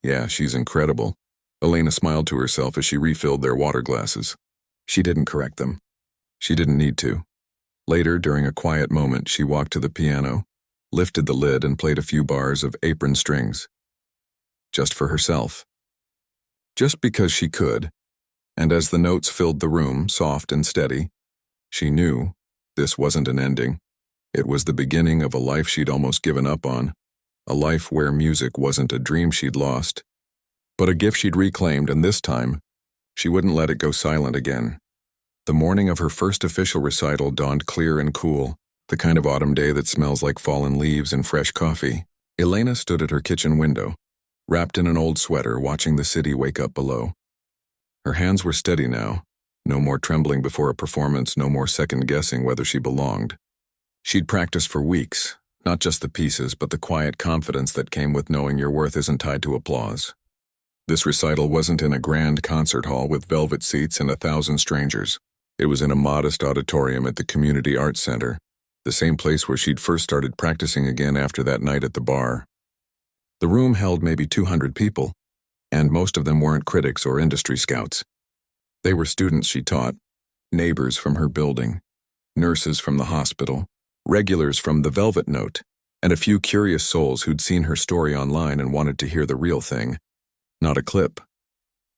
"Yeah, she's incredible." Elena smiled to herself as she refilled their water glasses. She didn't correct them. She didn't need to. Later, during a quiet moment, she walked to the piano, lifted the lid and played a few bars of Apron Strings. Just for herself. Just because she could. And as the notes filled the room, soft and steady, she knew this wasn't an ending. It was the beginning of a life she'd almost given up on, a life where music wasn't a dream she'd lost, but a gift she'd reclaimed, and this time, she wouldn't let it go silent again. The morning of her first official recital dawned clear and cool, the kind of autumn day that smells like fallen leaves and fresh coffee. Elena stood at her kitchen window, wrapped in an old sweater, watching the city wake up below. Her hands were steady now. No more trembling before a performance, no more second-guessing whether she belonged. She'd practiced for weeks, not just the pieces, but the quiet confidence that came with knowing your worth isn't tied to applause. This recital wasn't in a grand concert hall with velvet seats and 1,000 strangers. It was in a modest auditorium at the Community Arts Center, the same place where she'd first started practicing again after that night at the bar. The room held maybe 200 people, and most of them weren't critics or industry scouts. They were students she taught, neighbors from her building, nurses from the hospital, regulars from the Velvet Note, and a few curious souls who'd seen her story online and wanted to hear the real thing, not a clip.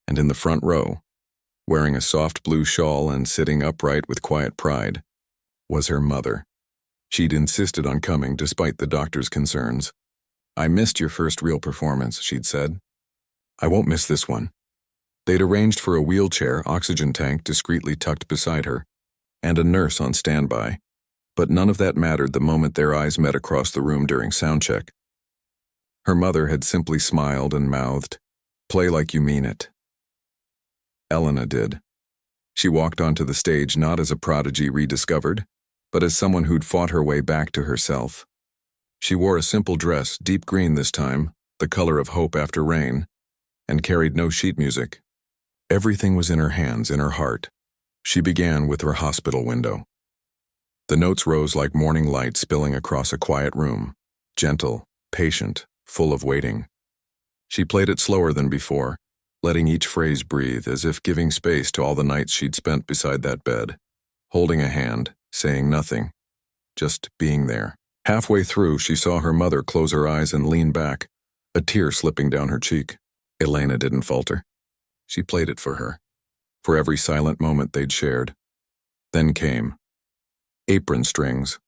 And in the front row, wearing a soft blue shawl and sitting upright with quiet pride, was her mother. She'd insisted on coming despite the doctor's concerns. "I missed your first real performance," she'd said. "I won't miss this one." They'd arranged for a wheelchair, oxygen tank discreetly tucked beside her, and a nurse on standby. But none of that mattered the moment their eyes met across the room during soundcheck. Her mother had simply smiled and mouthed, "Play like you mean it." Elena did. She walked onto the stage not as a prodigy rediscovered, but as someone who'd fought her way back to herself. She wore a simple dress, deep green this time, the color of hope after rain, and carried no sheet music. Everything was in her hands, in her heart. She began with her hospital window. The notes rose like morning light spilling across a quiet room, gentle, patient, full of waiting. She played it slower than before, letting each phrase breathe, as if giving space to all the nights she'd spent beside that bed, holding a hand, saying nothing, just being there. Halfway through, she saw her mother close her eyes and lean back, a tear slipping down her cheek. Elena didn't falter. She played it for her, for every silent moment they'd shared. Then came apron strings,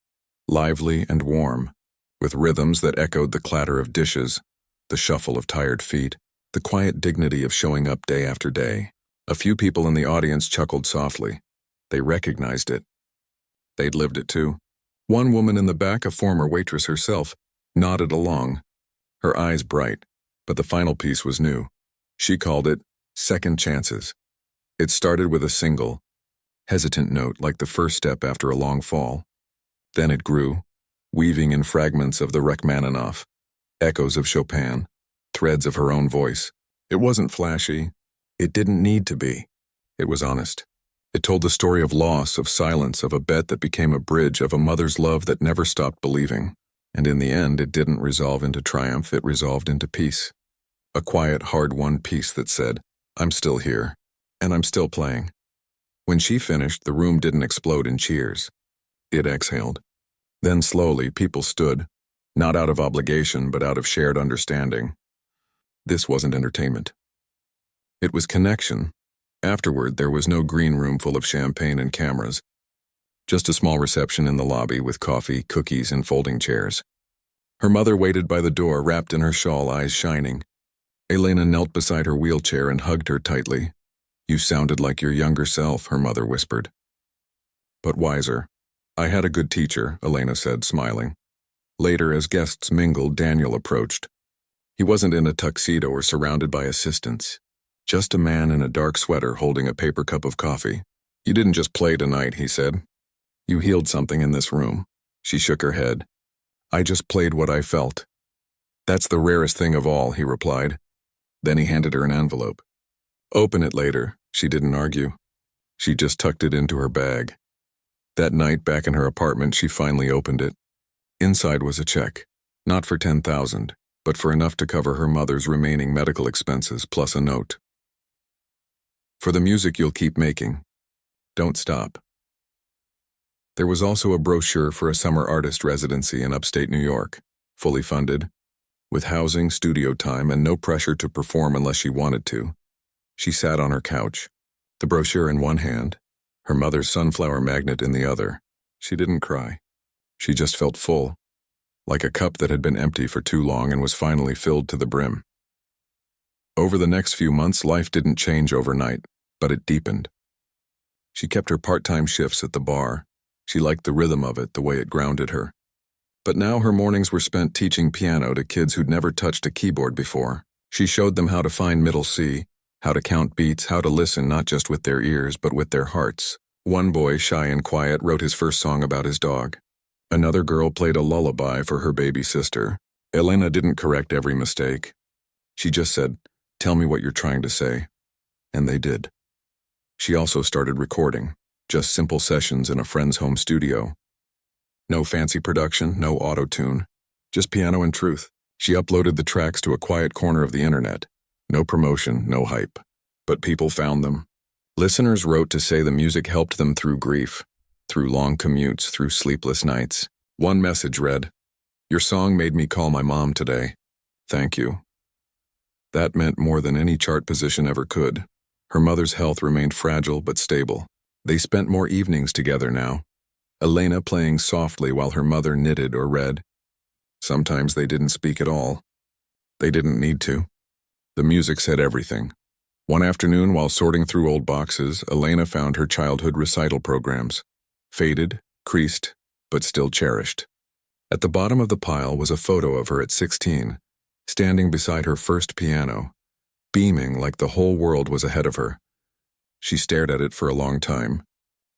lively and warm, with rhythms that echoed the clatter of dishes, the shuffle of tired feet, the quiet dignity of showing up day after day. A few people in the audience chuckled softly. They recognized it. They'd lived it too. One woman in the back, a former waitress herself, nodded along, her eyes bright, but the final piece was new. She called it Second Chances. It started with a single, hesitant note like the first step after a long fall. Then it grew, weaving in fragments of the Rachmaninoff, echoes of Chopin, threads of her own voice. It wasn't flashy. It didn't need to be. It was honest. It told the story of loss, of silence, of a bet that became a bridge, of a mother's love that never stopped believing. And in the end, it didn't resolve into triumph, it resolved into peace. A quiet, hard-won peace that said, "I'm still here, and I'm still playing." When she finished, the room didn't explode in cheers. It exhaled. Then slowly, people stood, not out of obligation, but out of shared understanding. This wasn't entertainment. It was connection. Afterward, there was no green room full of champagne and cameras. Just a small reception in the lobby with coffee, cookies, and folding chairs. Her mother waited by the door, wrapped in her shawl, eyes shining. Elena knelt beside her wheelchair and hugged her tightly. "You sounded like your younger self," her mother whispered. But wiser. "I had a good teacher," Elena said, smiling. Later, as guests mingled, Daniel approached. He wasn't in a tuxedo or surrounded by assistants. Just a man in a dark sweater holding a paper cup of coffee. "You didn't just play tonight," he said. "You healed something in this room." She shook her head. "I just played what I felt." "That's the rarest thing of all," he replied. Then he handed her an envelope. "Open it later." She didn't argue. She just tucked it into her bag. That night, back in her apartment, she finally opened it. Inside was a check, not for $10,000, but for enough to cover her mother's remaining medical expenses, plus a note. "For the music you'll keep making. Don't stop." There was also a brochure for a summer artist residency in upstate New York, fully funded, with housing, studio time, and no pressure to perform unless she wanted to. She sat on her couch, the brochure in one hand, her mother's sunflower magnet in the other. She didn't cry. She just felt full, like a cup that had been empty for too long and was finally filled to the brim. Over the next few months, life didn't change overnight, but it deepened. She kept her part-time shifts at the bar. She liked the rhythm of it, the way it grounded her. But now her mornings were spent teaching piano to kids who'd never touched a keyboard before. She showed them how to find middle C, how to count beats, how to listen not just with their ears but with their hearts. One boy, shy and quiet, wrote his first song about his dog. Another girl played a lullaby for her baby sister. Elena didn't correct every mistake. She just said, "Tell me what you're trying to say." And they did. She also started recording, just simple sessions in a friend's home studio. No fancy production, no auto-tune, just piano and truth. She uploaded the tracks to a quiet corner of the internet. No promotion, no hype. But people found them. Listeners wrote to say the music helped them through grief, through long commutes, through sleepless nights. One message read, "Your song made me call my mom today. Thank you." That meant more than any chart position ever could. Her mother's health remained fragile but stable. They spent more evenings together now. Elena playing softly while her mother knitted or read. Sometimes they didn't speak at all. They didn't need to. The music said everything. One afternoon, while sorting through old boxes, Elena found her childhood recital programs. Faded, creased, but still cherished. At the bottom of the pile was a photo of her at 16, standing beside her first piano, beaming like the whole world was ahead of her. She stared at it for a long time.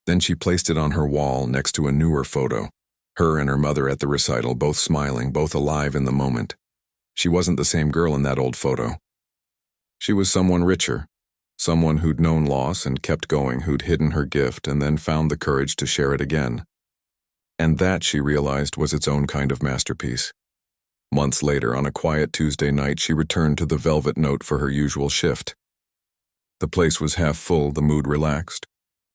Then she placed it on her wall next to a newer photo. Her and her mother at the recital, both smiling, both alive in the moment. She wasn't the same girl in that old photo. She was someone richer, someone who'd known loss and kept going, who'd hidden her gift and then found the courage to share it again. And that, she realized, was its own kind of masterpiece. Months later, on a quiet Tuesday night, she returned to the Velvet Note for her usual shift. The place was half full, the mood relaxed.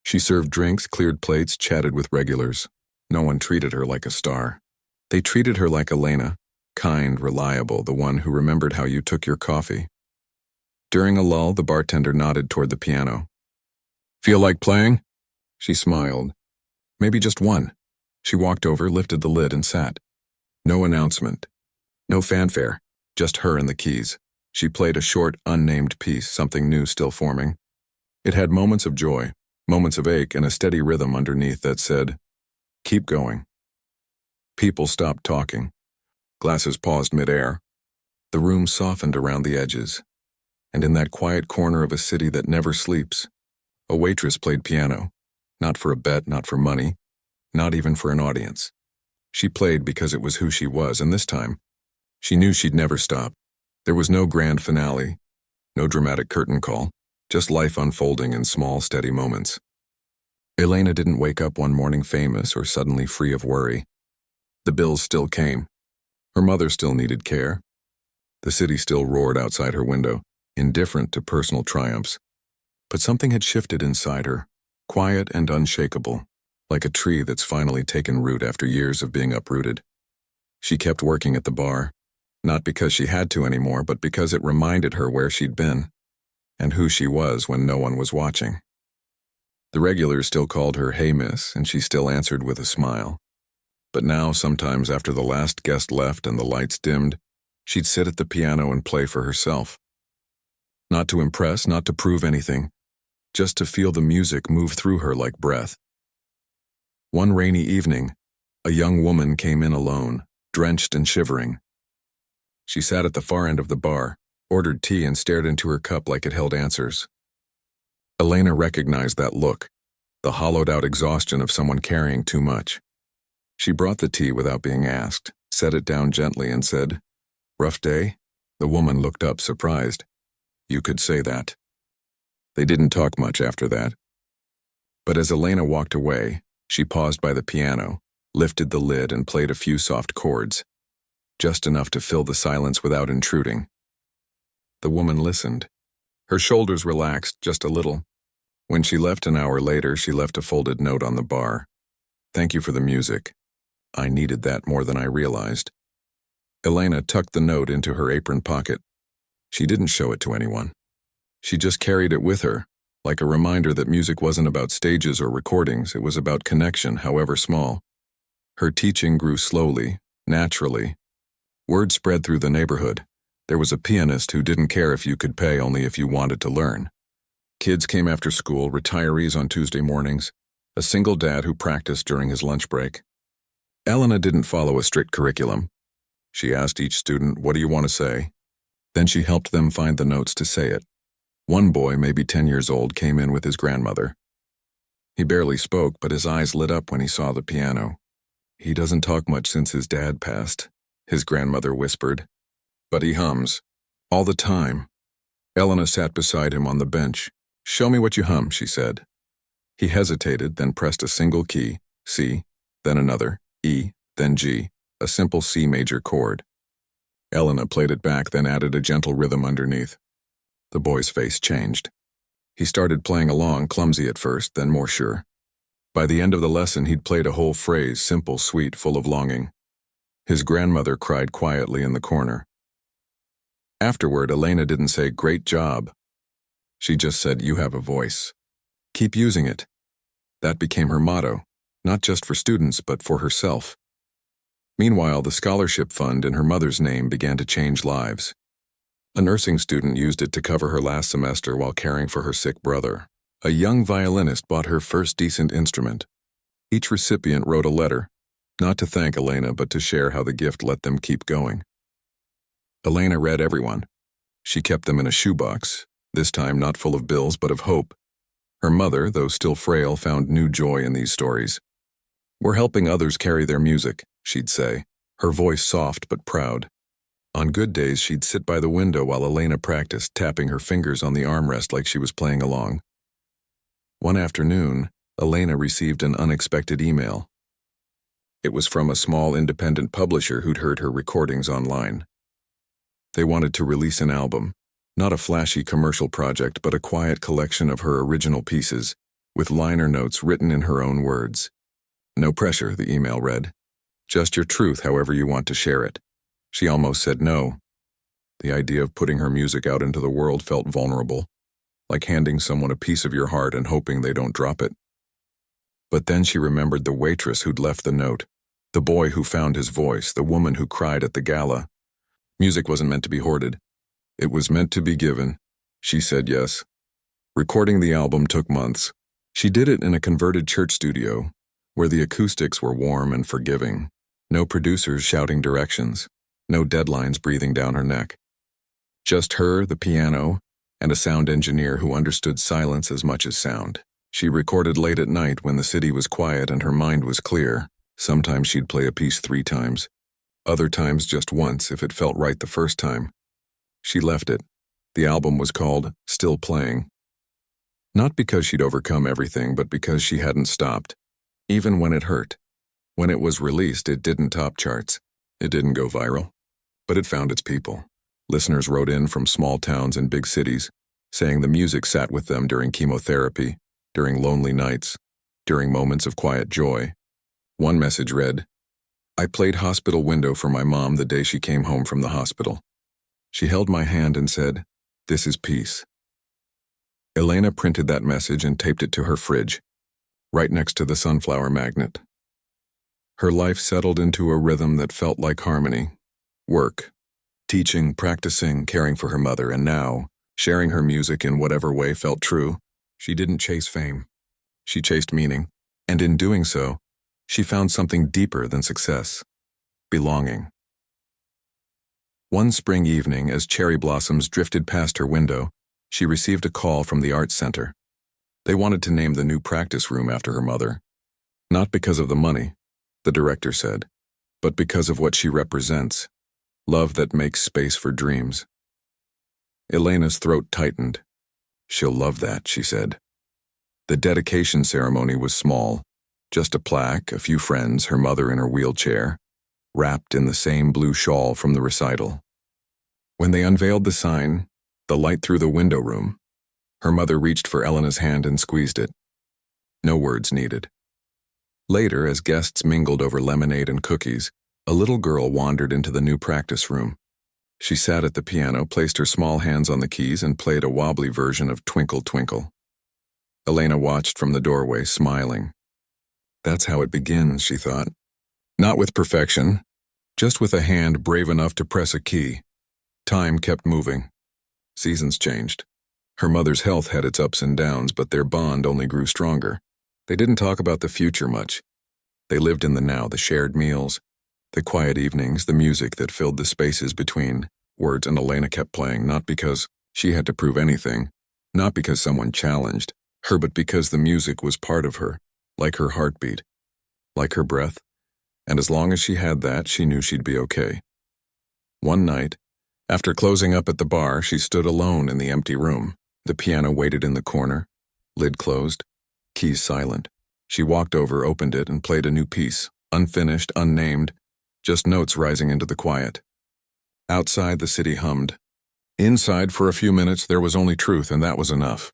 She served drinks, cleared plates, chatted with regulars. No one treated her like a star. They treated her like Elena, kind, reliable, the one who remembered how you took your coffee. During a lull, the bartender nodded toward the piano. "Feel like playing?" She smiled. "Maybe just one." She walked over, lifted the lid, and sat. No announcement. No fanfare. Just her and the keys. She played a short, unnamed piece, something new still forming. It had moments of joy, moments of ache, and a steady rhythm underneath that said, "Keep going." People stopped talking. Glasses paused mid-air. The room softened around the edges. And in that quiet corner of a city that never sleeps, a waitress played piano. Not for a bet, not for money, not even for an audience. She played because it was who she was, and this time, she knew she'd never stop. There was no grand finale, no dramatic curtain call, just life unfolding in small, steady moments. Elena didn't wake up one morning famous or suddenly free of worry. The bills still came. Her mother still needed care. The city still roared outside her window, indifferent to personal triumphs. But something had shifted inside her, quiet and unshakable, like a tree that's finally taken root after years of being uprooted. She kept working at the bar, not because she had to anymore, but because it reminded her where she'd been, and who she was when no one was watching. The regulars still called her "Hey Miss," and she still answered with a smile. But now, sometimes after the last guest left and the lights dimmed, she'd sit at the piano and play for herself. Not to impress, not to prove anything, just to feel the music move through her like breath. One rainy evening, a young woman came in alone, drenched and shivering. She sat at the far end of the bar, ordered tea, and stared into her cup like it held answers. Elena recognized that look, the hollowed-out exhaustion of someone carrying too much. She brought the tea without being asked, set it down gently, and said, "Rough day?" The woman looked up, surprised. "You could say that." They didn't talk much after that. But as Elena walked away, she paused by the piano, lifted the lid, and played a few soft chords, just enough to fill the silence without intruding. The woman listened. Her shoulders relaxed just a little. When she left an hour later, she left a folded note on the bar. "Thank you for the music. I needed that more than I realized." Elena tucked the note into her apron pocket. She didn't show it to anyone. She just carried it with her, like a reminder that music wasn't about stages or recordings, it was about connection, however small. Her teaching grew slowly, naturally. Word spread through the neighborhood. There was a pianist who didn't care if you could pay, only if you wanted to learn. Kids came after school, retirees on Tuesday mornings, a single dad who practiced during his lunch break. Elena didn't follow a strict curriculum. She asked each student, "What do you want to say?" Then she helped them find the notes to say it. One boy, maybe 10 years old, came in with his grandmother. He barely spoke, but his eyes lit up when he saw the piano. "He doesn't talk much since his dad passed," his grandmother whispered. "But he hums. All the time." Elena sat beside him on the bench. "Show me what you hum," she said. He hesitated, then pressed a single key, C, then another, E, then G, a simple C major chord. Elena played it back, then added a gentle rhythm underneath. The boy's face changed. He started playing along, clumsy at first, then more sure. By the end of the lesson, he'd played a whole phrase, simple, sweet, full of longing. His grandmother cried quietly in the corner. Afterward, Elena didn't say, "Great job." She just said, "You have a voice. Keep using it." That became her motto, not just for students, but for herself. Meanwhile, the scholarship fund in her mother's name began to change lives. A nursing student used it to cover her last semester while caring for her sick brother. A young violinist bought her first decent instrument. Each recipient wrote a letter, not to thank Elena, but to share how the gift let them keep going. Elena read everyone. She kept them in a shoebox, this time not full of bills but of hope. Her mother, though still frail, found new joy in these stories. "We're helping others carry their music," she'd say, her voice soft but proud. On good days, she'd sit by the window while Elena practiced, tapping her fingers on the armrest like she was playing along. One afternoon, Elena received an unexpected email. It was from a small independent publisher who'd heard her recordings online. They wanted to release an album, not a flashy commercial project, but a quiet collection of her original pieces, with liner notes written in her own words. "No pressure," the email read. "Just your truth, however you want to share it." She almost said no. The idea of putting her music out into the world felt vulnerable, like handing someone a piece of your heart and hoping they don't drop it. But then she remembered the waitress who'd left the note, the boy who found his voice, the woman who cried at the gala. Music wasn't meant to be hoarded. It was meant to be given. She said yes. Recording the album took months. She did it in a converted church studio, where the acoustics were warm and forgiving. No producers shouting directions. No deadlines breathing down her neck. Just her, the piano, and a sound engineer who understood silence as much as sound. She recorded late at night when the city was quiet and her mind was clear. Sometimes she'd play a piece 3 times. Other times just once if it felt right the first time. She left it. The album was called Still Playing. Not because she'd overcome everything, but because she hadn't stopped. Even when it hurt. When it was released, it didn't top charts. It didn't go viral. But it found its people. Listeners wrote in from small towns and big cities, saying the music sat with them during chemotherapy, during lonely nights, during moments of quiet joy. One message read, "I played Hospital Window for my mom the day she came home from the hospital. She held my hand and said, 'This is peace.'" Elena printed that message and taped it to her fridge, right next to the sunflower magnet. Her life settled into a rhythm that felt like harmony. Work, teaching, practicing, caring for her mother, and now, sharing her music in whatever way felt true. She didn't chase fame. She chased meaning, and in doing so, she found something deeper than success: belonging. One spring evening, as cherry blossoms drifted past her window, she received a call from the arts center. They wanted to name the new practice room after her mother. Not because of the money, the director said, but because of what she represents: love that makes space for dreams. Elena's throat tightened. "She'll love that," she said. The dedication ceremony was small, just a plaque, a few friends, her mother in her wheelchair, wrapped in the same blue shawl from the recital. When they unveiled the sign, the light through the window room, her mother reached for Elena's hand and squeezed it. No words needed. Later, as guests mingled over lemonade and cookies, a little girl wandered into the new practice room. She sat at the piano, placed her small hands on the keys, and played a wobbly version of Twinkle, Twinkle. Elena watched from the doorway, smiling. That's how it begins, she thought. Not with perfection, just with a hand brave enough to press a key. Time kept moving. Seasons changed. Her mother's health had its ups and downs, but their bond only grew stronger. They didn't talk about the future much. They lived in the now, the shared meals, the quiet evenings, the music that filled the spaces between words, and Elena kept playing, not because she had to prove anything, Not because someone challenged her, but because the music was part of her, like her heartbeat, like her breath, and as long as she had that, she knew she'd be okay. One night, after closing up at the bar, she stood alone in the empty room. The piano waited in the corner, lid closed, keys silent. She walked over, opened it, and played a new piece, unfinished, unnamed, just notes rising into the quiet. Outside, the city hummed. Inside, for a few minutes, there was only truth, and that was enough.